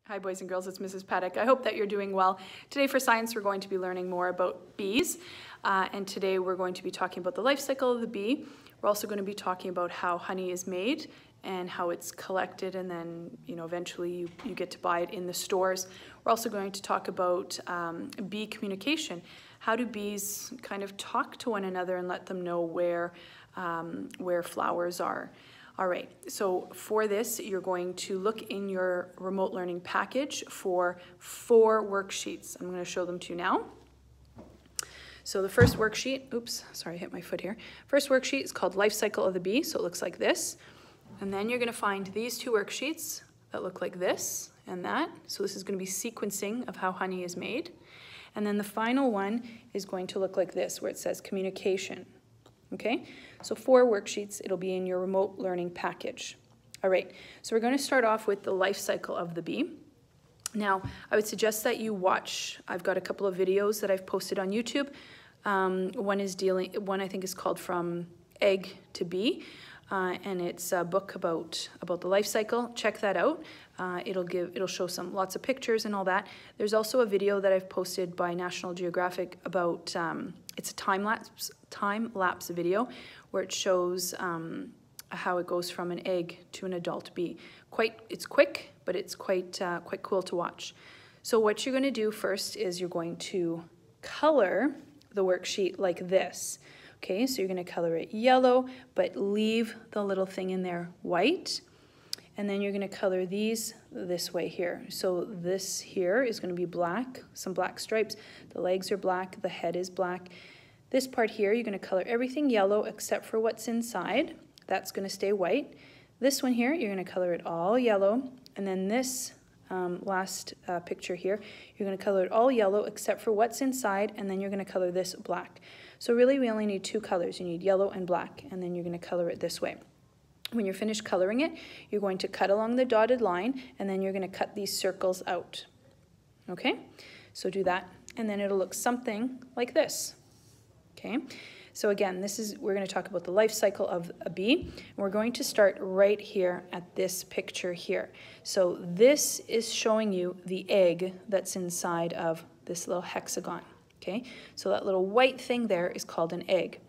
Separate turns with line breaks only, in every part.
Hi boys and girls, it's Mrs. Paddock. I hope that you're doing well. Today for science we're going to be learning more about bees, and today we're going to be talking about the life cycle of the bee. We're also going to be talking about how honey is made and how it's collected, and then eventually you get to buy it in the stores. We're also going to talk about bee communication. How do bees kind of talk to one another and let them know where flowers are? All right, so for this, you're going to look in your remote learning package for 4 worksheets. I'm going to show them to you now. So the first worksheet, oops, sorry, I hit my foot here. First worksheet is called Life Cycle of the Bee, so it looks like this. And then you're going to find these 2 worksheets that look like this and that. So this is going to be sequencing of how honey is made. And then the final one is going to look like this, where it says communication. Okay, so 4 worksheets, it'll be in your remote learning package. All right, so we're going to start off with the life cycle of the bee. Now, I would suggest that you watch, I've got a couple of videos that I've posted on YouTube. One I think is called From Egg to Bee, and it's a book about the life cycle. Check that out. It'll show lots of pictures and all that. There's also a video that I've posted by National Geographic about, it's a time-lapse video where it shows how it goes from an egg to an adult bee. It's quick, but it's quite cool to watch. So what you're going to do first is you're going to color the worksheet like this. Okay, so you're going to color it yellow, but leave the little thing in there white. And then you're going to color these this way here. So this here is going to be black, some black stripes. The legs are black, the head is black. This part here, you're going to color everything yellow except for what's inside. That's going to stay white. This one here, you're going to color it all yellow. And then this last picture here, you're going to color it all yellow except for what's inside, and then you're going to color this black. So really we only need 2 colors. You need yellow and black, and then you're going to color it this way. When you're finished coloring it, you're going to cut along the dotted line, and then you're going to cut these circles out. Okay, so do that, and then it'll look something like this. Okay, so again, we're going to talk about the life cycle of a bee. We're going to start right here at this picture here. So this is showing you the egg that's inside of this little hexagon. Okay, so that little white thing there is called an egg.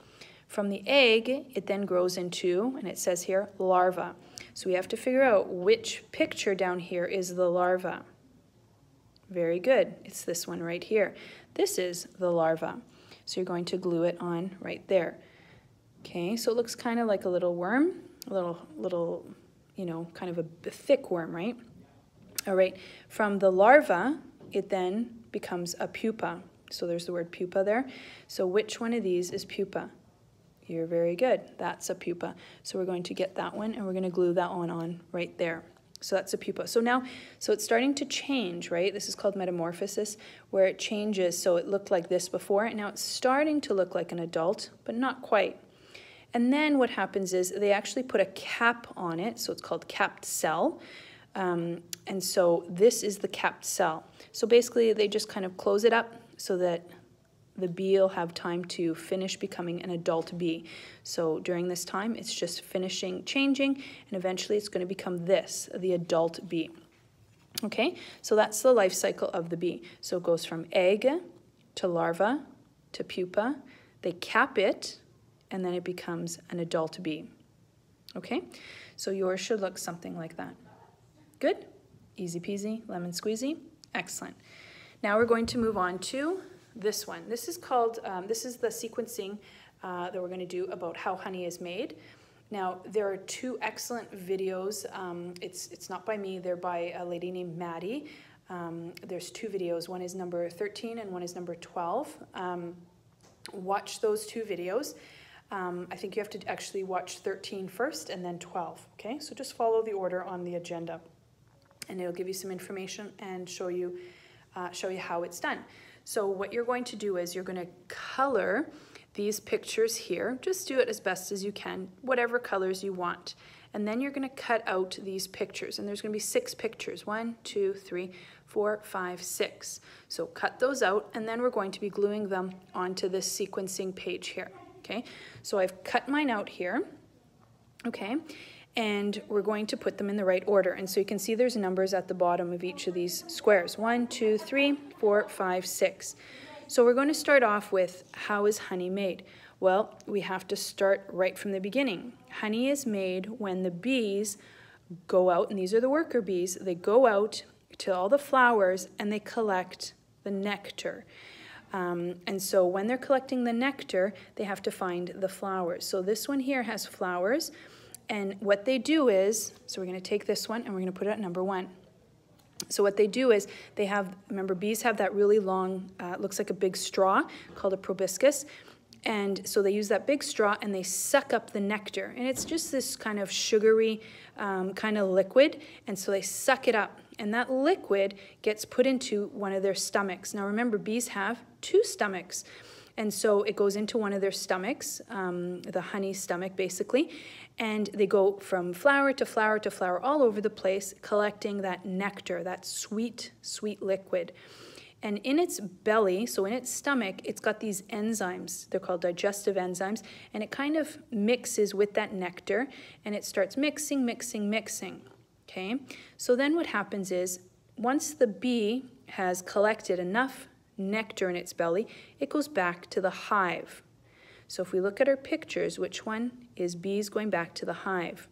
From the egg, it then grows into, and it says here, larva. So we have to figure out which picture down here is the larva. Very good. It's this one right here. This is the larva. So you're going to glue it on right there. Okay, so it looks kind of like a little worm, a little, kind of a thick worm, right? All right, from the larva, it then becomes a pupa. So there's the word pupa there. So which one of these is pupa? You're very good. That's a pupa. So we're going to get that one, and we're going to glue that one on right there. So that's a pupa. So now, it's starting to change, right? This is called metamorphosis, where it changes. So it looked like this before, and now it's starting to look like an adult, but not quite. And then what happens is they actually put a cap on it, so it's called capped cell. And so this is the capped cell. So basically they just kind of close it up so that the bee will have time to finish becoming an adult bee. So during this time, it's just finishing changing, and eventually it's going to become this, the adult bee. Okay, so that's the life cycle of the bee. So it goes from egg to larva to pupa. They cap it, and then it becomes an adult bee. Okay, so yours should look something like that. Good? Easy peasy, lemon squeezy. Excellent. Now we're going to move on to this one. This is called, this is the sequencing that we're going to do about how honey is made. Now, there are 2 excellent videos. It's not by me, they're by a lady named Maddie. There's 2 videos. One is number 13 and one is number 12. Watch those 2 videos. I think you have to actually watch 13 first and then 12. Okay, so just follow the order on the agenda, and it'll give you some information and show you how it's done. So what you're going to do is you're going to color these pictures here. Just do it as best as you can, whatever colors you want. And then you're going to cut out these pictures. And there's going to be 6 pictures. 1, 2, 3, 4, 5, 6. So cut those out, and then we're going to be gluing them onto this sequencing page here. Okay, so I've cut mine out here. Okay, and we're going to put them in the right order. And so you can see there's numbers at the bottom of each of these squares. 1, 2, 3, 4, 5, 6. So we're going to start off with, how is honey made? Well, we have to start right from the beginning. Honey is made when the bees go out, and these are the worker bees, they go out to all the flowers and they collect the nectar. And so when they're collecting the nectar, they have to find the flowers. So this one here has flowers, and what they do is, so we're going to take this one and we're going to put it at number 1. So what they do is they have, remember bees have that really long, looks like a big straw called a proboscis. And so they use that big straw and they suck up the nectar. And it's just this kind of sugary kind of liquid. And so they suck it up. And that liquid gets put into one of their stomachs. Now remember, bees have 2 stomachs. And so it goes into one of their stomachs, the honey stomach basically. And they go from flower to flower to flower all over the place, collecting that nectar, that sweet, sweet liquid. And in its belly, so in its stomach, it's got these enzymes. They're called digestive enzymes. And it kind of mixes with that nectar. And it starts mixing, mixing, mixing. Okay? So then what happens is, once the bee has collected enough nectar in its belly, it goes back to the hive. So if we look at our pictures, which one is bees going back to the hive?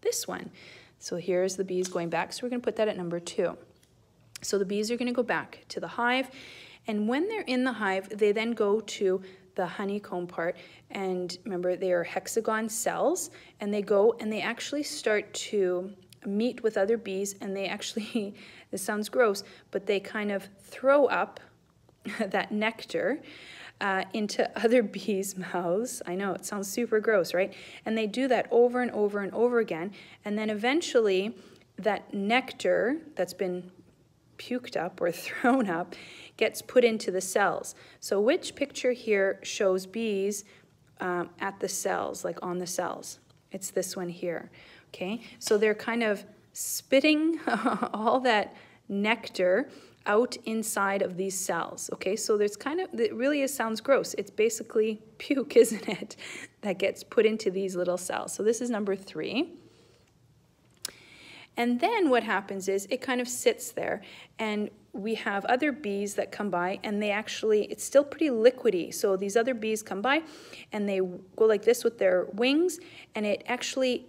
This one. So here's the bees going back. So we're going to put that at number 2. So the bees are going to go back to the hive, and when they're in the hive, they then go to the honeycomb part, and remember they are hexagon cells, and they go and they actually start to meet with other bees, and they actually, this sounds gross, but they kind of throw up that nectar into other bees' mouths. I know, it sounds super gross, right? And they do that over and over and over again, and then eventually that nectar that's been puked up or thrown up gets put into the cells. So which picture here shows bees at the cells, like on the cells? It's this one here, okay? So they're kind of spitting all that nectar out inside of these cells, okay? So there's kind of, it really sounds gross. It's basically puke, isn't it? That gets put into these little cells. So this is number 3. And then what happens is it kind of sits there, and we have other bees that come by, and they actually, it's still pretty liquidy. So these other bees come by and they go like this with their wings, and it actually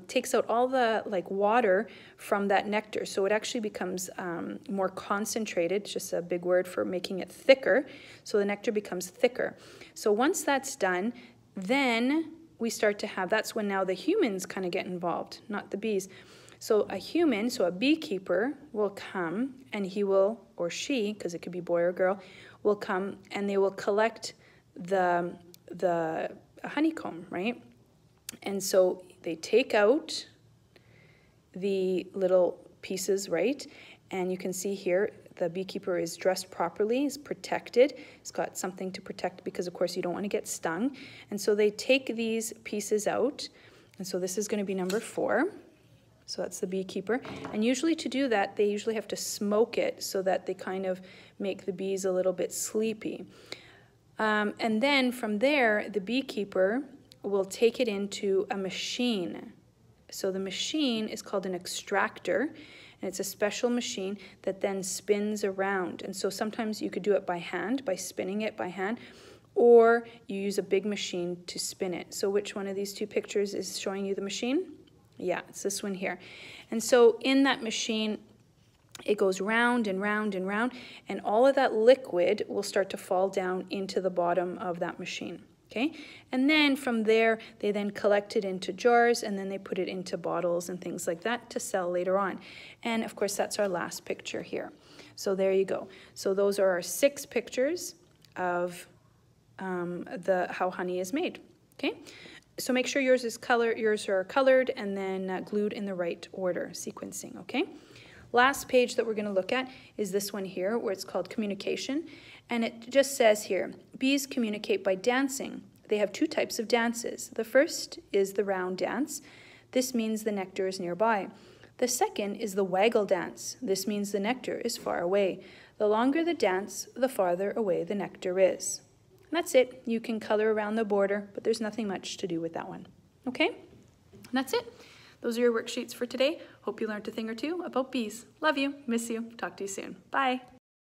takes out all the like water from that nectar. So it actually becomes more concentrated, just a big word for making it thicker. So the nectar becomes thicker. So once that's done, then we start to have, that's when now the humans kind of get involved, not the bees. So a human, so a beekeeper will come, and he will, or she, because it could be boy or girl, will come and they will collect the honeycomb, right? And so they take out the little pieces, right? And you can see here the beekeeper is dressed properly, is protected. He's got something to protect because, of course, you don't want to get stung. And so they take these pieces out. And so this is going to be number 4. So that's the beekeeper. And usually to do that, they usually have to smoke it so that they kind of make the bees a little bit sleepy. And then from there, the beekeeper will take it into a machine. So the machine is called an extractor, and it's a special machine that then spins around. And so sometimes you could do it by hand, by spinning it by hand, or you use a big machine to spin it. So which one of these 2 pictures is showing you the machine? Yeah, it's this one here. And so in that machine, it goes round and round and round, and all of that liquid will start to fall down into the bottom of that machine, okay? And then from there, they then collect it into jars, and then they put it into bottles and things like that to sell later on. And of course, that's our last picture here. So there you go. So those are our 6 pictures of how honey is made, okay? So make sure yours are colored and then glued in the right order, sequencing, okay? Last page that we're going to look at is this one here, where it's called communication. And it just says here, bees communicate by dancing. They have 2 types of dances. The first is the round dance. This means the nectar is nearby. The second is the waggle dance. This means the nectar is far away. The longer the dance, the farther away the nectar is. That's it. You can color around the border, but there's nothing much to do with that one. Okay? And that's it. Those are your worksheets for today. Hope you learned a thing or two about bees. Love you, miss you, talk to you soon. Bye.